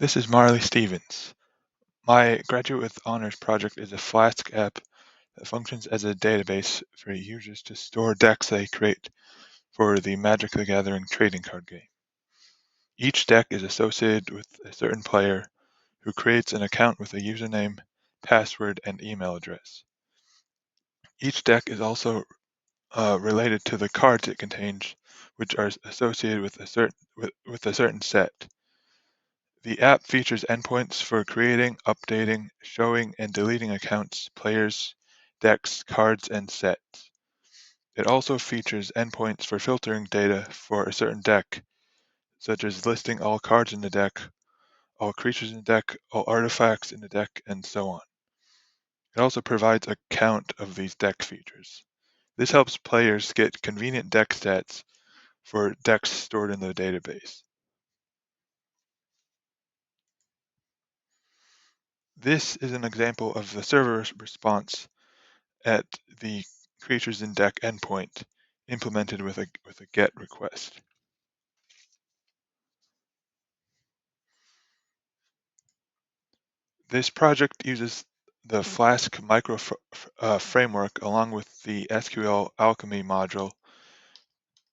This is Marley Stevens. My graduate with honors project is a Flask app that functions as a database for users to store decks they create for the Magic the Gathering trading card game. Each deck is associated with a certain player who creates an account with a username, password, and email address. Each deck is also related to the cards it contains, which are associated with a certain set. The app features endpoints for creating, updating, showing, and deleting accounts, players, decks, cards, and sets. It also features endpoints for filtering data for a certain deck, such as listing all cards in the deck, all creatures in the deck, all artifacts in the deck, and so on. It also provides a count of these deck features. This helps players get convenient deck stats for decks stored in the database. This is an example of the server response at the creatures in deck endpoint implemented with a GET request. This project uses the Flask micro framework along with the SQL Alchemy module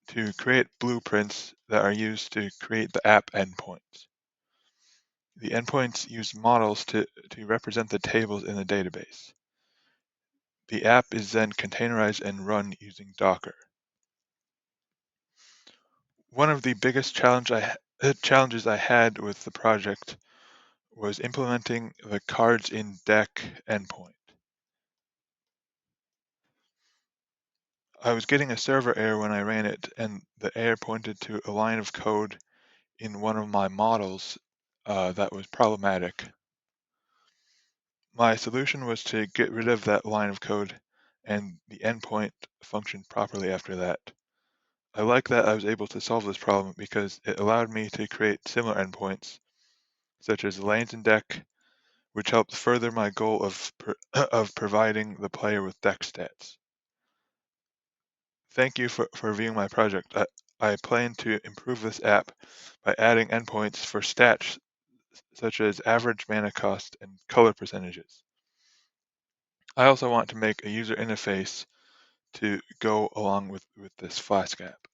to create blueprints that are used to create the app endpoints. The endpoints use models to represent the tables in the database. The app is then containerized and run using Docker. One of the biggest challenges I had with the project was implementing the cards in deck endpoint. I was getting a server error when I ran it, and the error pointed to a line of code in one of my models that was problematic. My solution was to get rid of that line of code, and the endpoint functioned properly after that. I like that I was able to solve this problem because it allowed me to create similar endpoints, such as lanes in deck, which helped further my goal of providing the player with deck stats. Thank you for viewing my project. I plan to improve this app by adding endpoints for stats such as average mana cost and color percentages. I also want to make a user interface to go along with this Flask app.